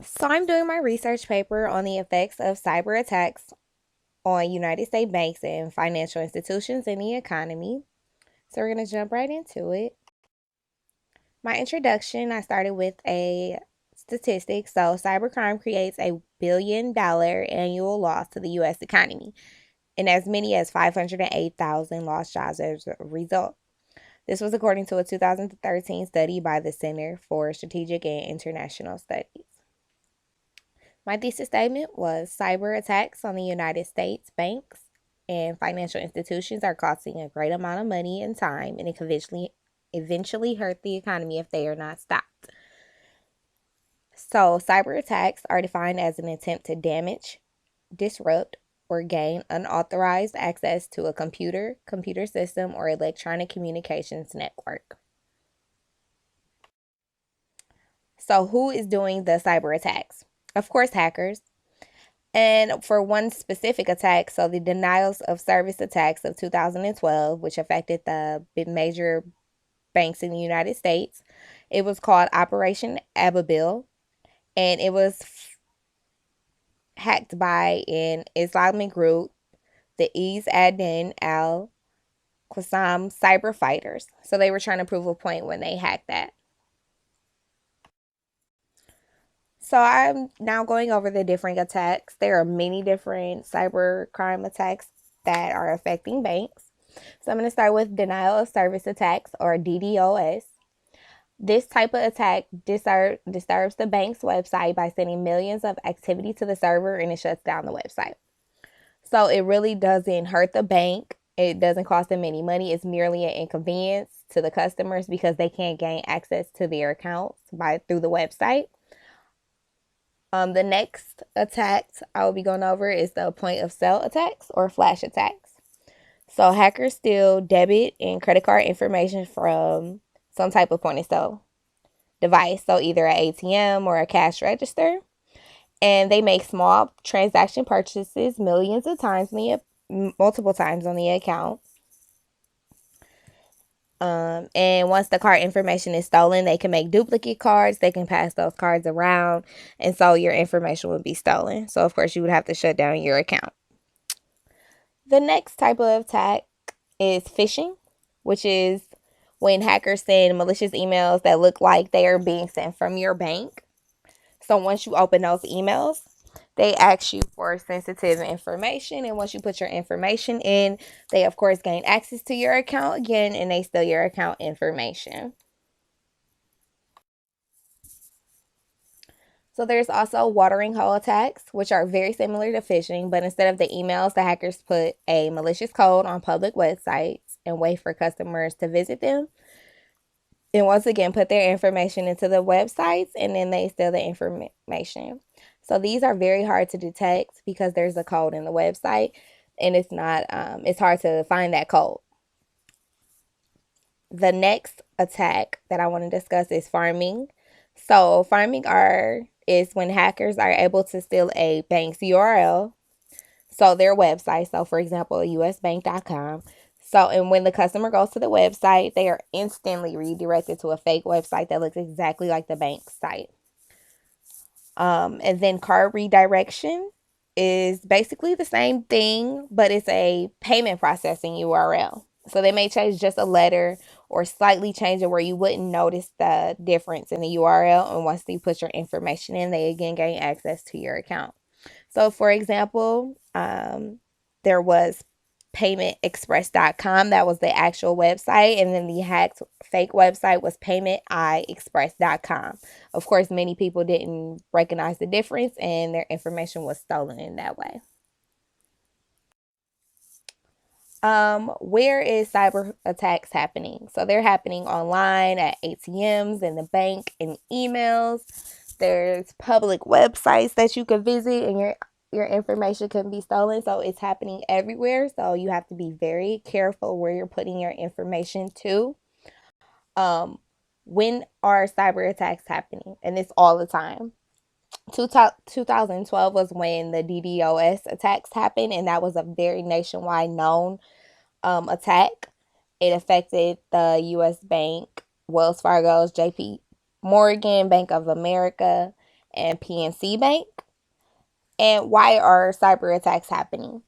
So I'm doing my research paper on the effects of cyber attacks on United States banks and financial institutions in the economy. So we're going to jump right into it. My introduction, I started with a statistic. So cybercrime creates $1 billion annual loss to the US economy and as many as 508,000 lost jobs as a result. This was according to a 2013 study by the Center for Strategic and International Studies. My thesis statement was cyber attacks on the United States banks and financial institutions are costing a great amount of money and time, and it could eventually hurt the economy if they are not stopped. So, cyber attacks are defined as an attempt to damage, disrupt, or gain unauthorized access to a computer system, or electronic communications network. So, who is doing the cyber attacks? Of course, hackers. And for one specific attack, so the denials of service attacks of 2012, which affected the major banks in the United States, it was called Operation Ababil, and it was hacked by an Islamic group, the East Adin al Qassam cyber fighters. So they were trying to prove a point when they hacked that. So I'm now going over the different attacks. There are many different cyber crime attacks that are affecting banks. So I'm going to start with denial of service attacks, or DDoS. This type of attack disturbs the bank's website by sending millions of activity to the server, and it shuts down the website. So it really doesn't hurt the bank. It doesn't cost them any money. It's merely an inconvenience to the customers because they can't gain access to their accounts through the website. The next attack I will be going over is the point of sale attacks, or flash attacks. So hackers steal debit and credit card information from some type of point of sale device, so either an ATM or a cash register, and they make small transaction purchases millions of times multiple times on the account. And once the card information is stolen, they can make duplicate cards. They can pass those cards around, and so your information would be stolen. So of course you would have to shut down your account. The next type of attack is phishing, which is when hackers send malicious emails that look like they are being sent from your bank. So once you open those emails, they ask you for sensitive information, and once you put your information in, they of course gain access to your account again, and they steal your account information. So there's also watering hole attacks, which are very similar to phishing, but instead of the emails, the hackers put a malicious code on public websites and wait for customers to visit them. And once again, put their information into the websites, and then they steal the information. So these are very hard to detect because there's a code in the website, and it's hard to find that code. The next attack that I want to discuss is pharming. So is when hackers are able to steal a bank's URL, so their website. So for example, usbank.com. So, and when the customer goes to the website, they are instantly redirected to a fake website that looks exactly like the bank's site. And then card redirection is basically the same thing, but it's a payment processing URL. So they may change just a letter or slightly change it where you wouldn't notice the difference in the URL. And once you put your information in, they again gain access to your account. So, for example, there was paymentexpress.com. That was the actual website. And then the hacked fake website was paymentixpress.com. Of course, many people didn't recognize the difference, and their information was stolen in that way. Where is cyber attacks happening? So they're happening online at ATMs, in the bank, in emails. There's public websites that you can visit, and your information can be stolen. So it's happening everywhere. So you have to be very careful where you're putting your information to. When are cyber attacks happening? And it's all the time. 2012 was when the DDoS attacks happened, and that was a very nationwide known attack. It affected the U.S. Bank, Wells Fargo's, J.P. Morgan, Bank of America, and PNC Bank. And why are cyber attacks happening?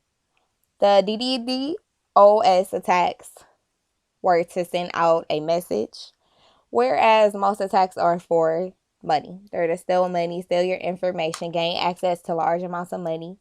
The DDoS attacks were to send out a message, whereas most attacks are for money. They're to steal money, steal your information, gain access to large amounts of money.